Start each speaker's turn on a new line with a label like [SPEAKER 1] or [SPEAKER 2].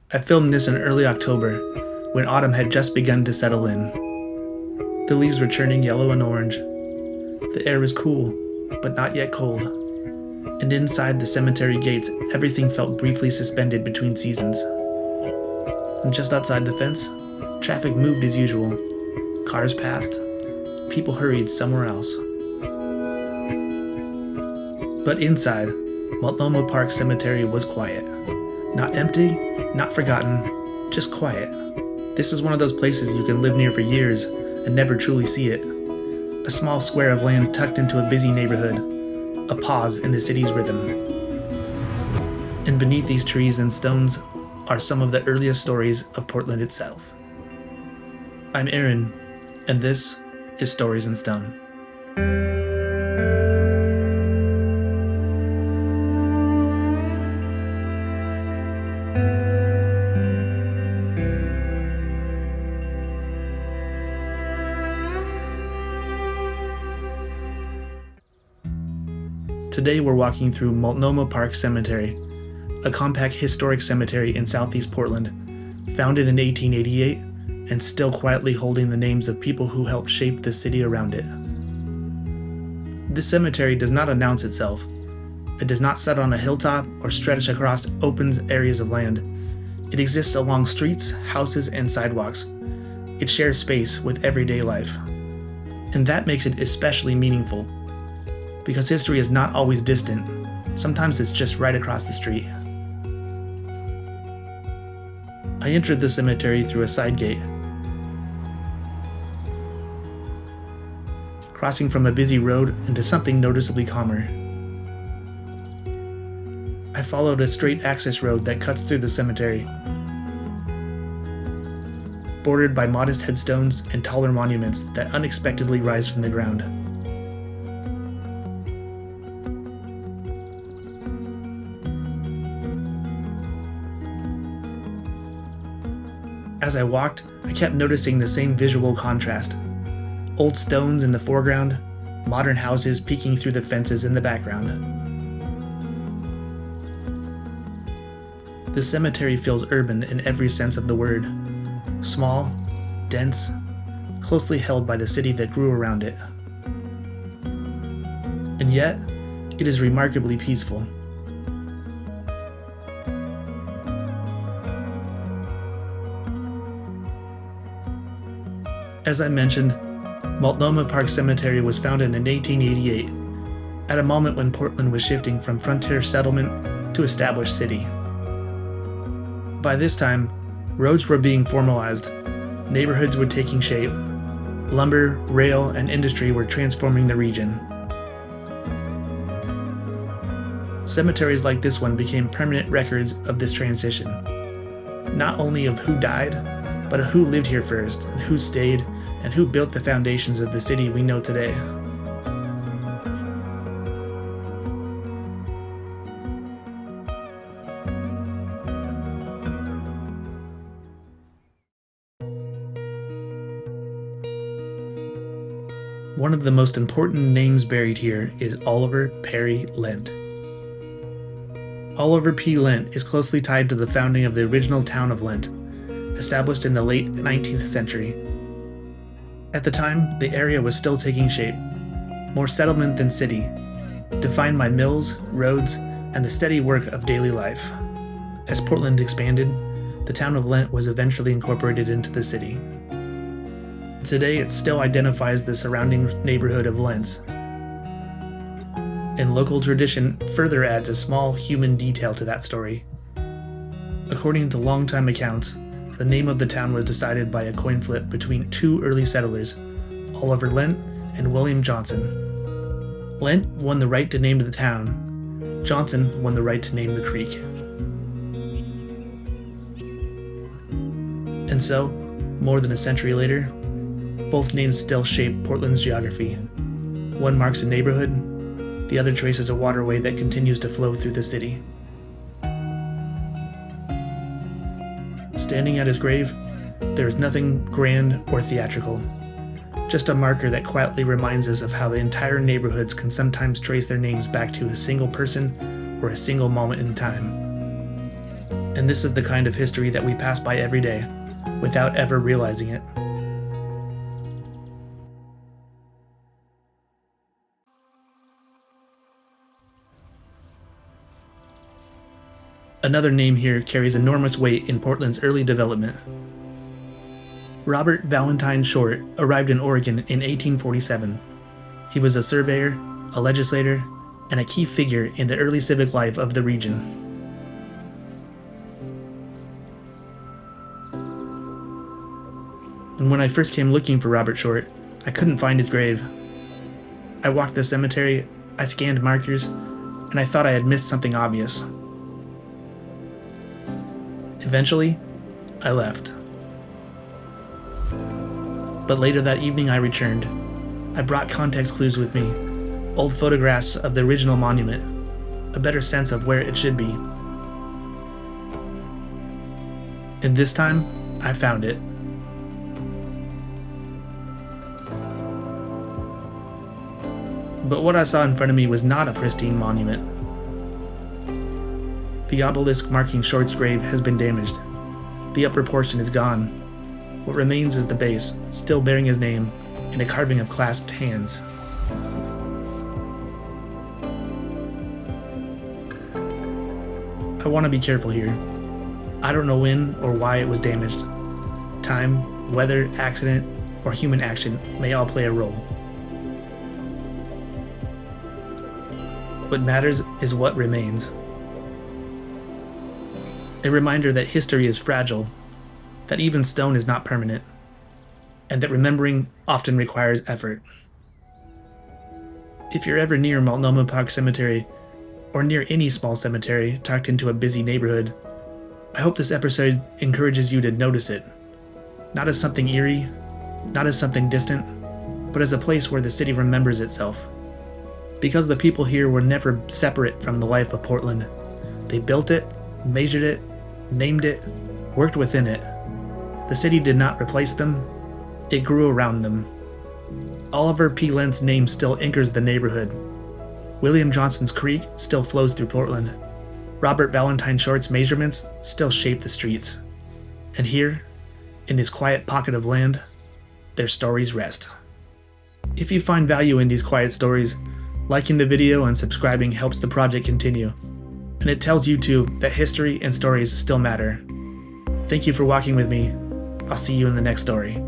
[SPEAKER 1] I filmed this in early October, when autumn had just begun to settle in. The leaves were turning yellow and orange. The air was cool, but not yet cold. And inside the cemetery gates, everything felt briefly suspended between seasons. And just outside the fence, traffic moved as usual. Cars passed. People hurried somewhere else. But inside, Multnomah Park Cemetery was quiet. Not empty, not forgotten, just quiet. This is one of those places you can live near for years and never truly see it. A small square of land tucked into a busy neighborhood, a pause in the city's rhythm. And beneath these trees and stones are some of the earliest stories of Portland itself. I'm Aaron, and this is Stories in Stone. Today we're walking through Multnomah Park Cemetery, a compact historic cemetery in southeast Portland, founded in 1888 and still quietly holding the names of people who helped shape the city around it. This cemetery does not announce itself. It does not sit on a hilltop or stretch across open areas of land. It exists along streets, houses, and sidewalks. It shares space with everyday life. And that makes it especially meaningful, because history is not always distant. Sometimes it's just right across the street. I entered the cemetery through a side gate, crossing from a busy road into something noticeably calmer. I followed a straight access road that cuts through the cemetery, bordered by modest headstones and taller monuments that unexpectedly rise from the ground. As I walked, I kept noticing the same visual contrast. Old stones in the foreground, modern houses peeking through the fences in the background. The cemetery feels urban in every sense of the word. Small, dense, closely held by the city that grew around it. And yet, it is remarkably peaceful. As I mentioned, Multnomah Park Cemetery was founded in 1888, at a moment when Portland was shifting from frontier settlement to established city. By this time, roads were being formalized, neighborhoods were taking shape, lumber, rail, and industry were transforming the region. Cemeteries like this one became permanent records of this transition, not only of who died, but of who lived here first, and who stayed, and who built the foundations of the city we know today. One of the most important names buried here is Oliver Perry Lent. Oliver P. Lent is closely tied to the founding of the original town of Lent, established in the late 19th century. At the time, the area was still taking shape, more settlement than city, defined by mills, roads, and the steady work of daily life. As Portland expanded, the town of Lent was eventually incorporated into the city. Today, it still identifies the surrounding neighborhood of Lents, and local tradition further adds a small human detail to that story. According to longtime accounts, the name of the town was decided by a coin flip between two early settlers, Oliver Lent and William Johnson. Lent won the right to name the town. Johnson won the right to name the creek. And so, more than a century later, both names still shape Portland's geography. One marks a neighborhood, the other traces a waterway that continues to flow through the city. Standing at his grave, there is nothing grand or theatrical, just a marker that quietly reminds us of how the entire neighborhoods can sometimes trace their names back to a single person or a single moment in time. And this is the kind of history that we pass by every day, without ever realizing it. Another name here carries enormous weight in Portland's early development. Robert Valentine Short arrived in Oregon in 1847. He was a surveyor, a legislator, and a key figure in the early civic life of the region. And when I first came looking for Robert Short, I couldn't find his grave. I walked the cemetery, I scanned markers, and I thought I had missed something obvious. Eventually, I left. But later that evening I returned. I brought context clues with me, old photographs of the original monument, a better sense of where it should be. And this time, I found it. But what I saw in front of me was not a pristine monument. The obelisk marking Short's grave has been damaged. The upper portion is gone. What remains is the base, still bearing his name, in a carving of clasped hands. I want to be careful here. I don't know when or why it was damaged. Time, weather, accident, or human action may all play a role. What matters is what remains. A reminder that history is fragile, that even stone is not permanent, and that remembering often requires effort. If you're ever near Multnomah Park Cemetery, or near any small cemetery tucked into a busy neighborhood, I hope this episode encourages you to notice it, not as something eerie, not as something distant, but as a place where the city remembers itself. Because the people here were never separate from the life of Portland. They built it, measured it, named it, worked within it. The city did not replace them, it grew around them. Oliver P. Lent's name still anchors the neighborhood. William Johnson's Creek still flows through Portland. Robert Valentine Short's measurements still shape the streets. And here, in this quiet pocket of land, their stories rest. If you find value in these quiet stories, liking the video and subscribing helps the project continue. And it tells YouTube that history and stories still matter. Thank you for walking with me. I'll see you in the next story.